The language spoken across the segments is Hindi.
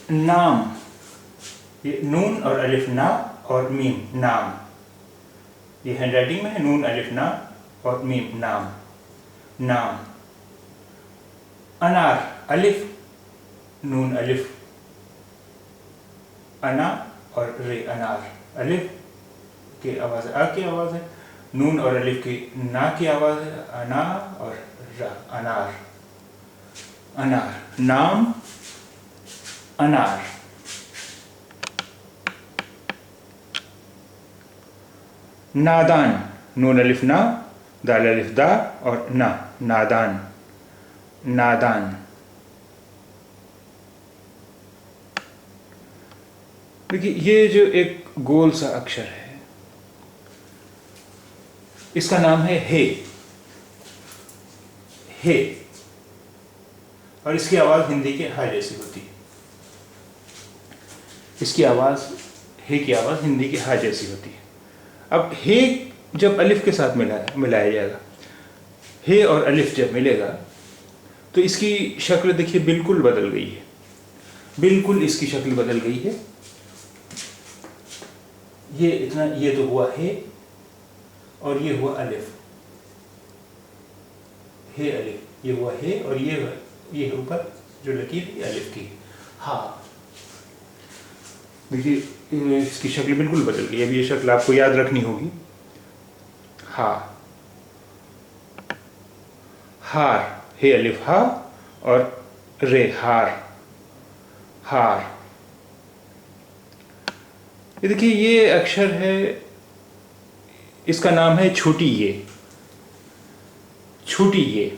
नाम, ये नून और अलिफ ना और मीम नाम, ये हैंडराइटिंग में है, नून अलिफ ना और मीम नाम, नाम। अनार, अलिफ नून अलिफ अना और रे, अनार, अलिफ की आवाज़ है, आ की आवाज़ है, नून और अलिफ की ना की आवाज़ है, अना और रा, अनार, अनार। नाम, अनार। नादान, नून अलिफ ना, दाल अलिफ दा और ना, नादान, नादान। देखिए ये जो एक गोल सा अक्षर है, इसका नाम है हे, हे, और इसकी आवाज़ हिंदी के हा जैसी होती है। इसकी आवाज़, हे की आवाज़ हिंदी के हा जैसी होती है। अब हे जब अलिफ के साथ मिलाया जाएगा, हे और अलिफ जब मिलेगा तो इसकी शक्ल देखिए बिल्कुल बदल गई है, बिल्कुल इसकी शक्ल बदल गई है। ये इतना, ये तो हुआ हे और ये हुआ अलिफ, हे अलिफ, ये हुआ हे और ये ऊपर जो लकीर ये अलिफ की, हा। देखिए इसकी शक्ल बिल्कुल बदल गई। अब ये शक्ल आपको याद रखनी होगी। हा, हार, हे अलिफ हा और रे, हार, हार। ये देखिए ये अक्षर है, इसका नाम है छोटी ये, छोटी ये।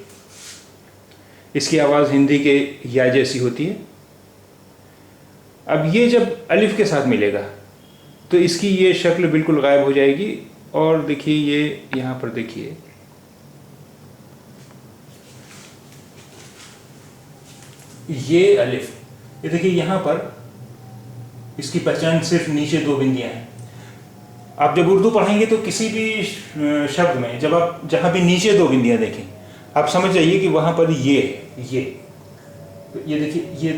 इसकी आवाज़ हिंदी के या जैसी होती है। अब ये जब अलिफ के साथ मिलेगा तो इसकी ये शक्ल बिल्कुल गायब हो जाएगी। और देखिए ये यहाँ पर देखिए, ये अलिफ, ये देखिए यहाँ पर इसकी पहचान सिर्फ नीचे दो बिंदियाँ हैं। आप जब उर्दू पढ़ेंगे तो किसी भी शब्द में जब आप जहाँ भी नीचे दो बिंदियाँ देखें, आप समझ जाइए कि वहाँ पर ये है, ये। तो ये देखिए ये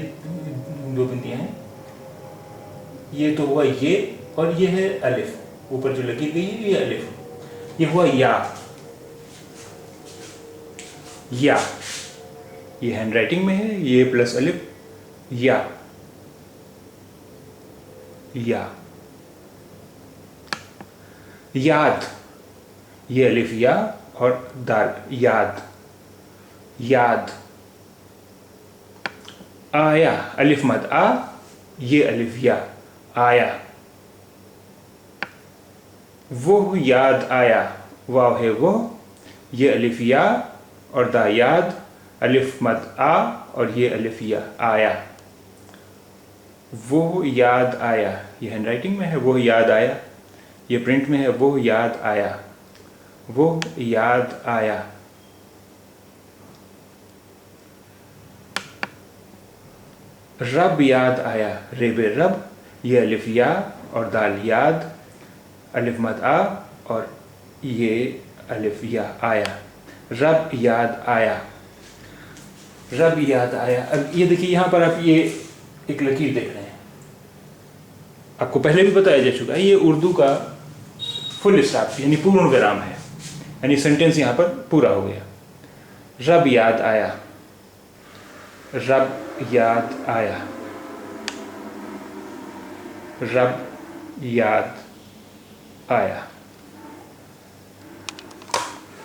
दो बिंदियाँ हैं, ये तो हुआ ये और ये है अलिफ, ऊपर जो लगी गई है ये अलिफ, ये हुआ या, या। ये हैंडराइटिंग में है, ये प्लस अलिफ, या, या। याद, ये अलिफ या और दाल, याद, याद। आया, अलिफ मद आ, ये अलिफ या, आया। वो याद आया, वाव है वो, ये अलिफ या और दा याद, अलिफ मद आ और ये अलिफ या, आया। वो याद आया, ये हैंडराइटिंग में है, वो याद आया। ये प्रिंट में है, वो याद आया, वो याद आया। रब याद आया, रेबे रब, ये अलिफ या और दाल याद, अलिफ मद आ और ये अलिफ या, आया। रब याद आया, रब याद आया। अब ये देखिए यहाँ पर आप ये एक लकीर देख रहे हैं, आपको पहले भी बताया जा चुका है, ये उर्दू का फुल स्टॉप यानी पूर्ण विराम है, यानी सेंटेंस यहाँ पर पूरा हो गया। रब याद आया, रब याद आया, रब याद आया।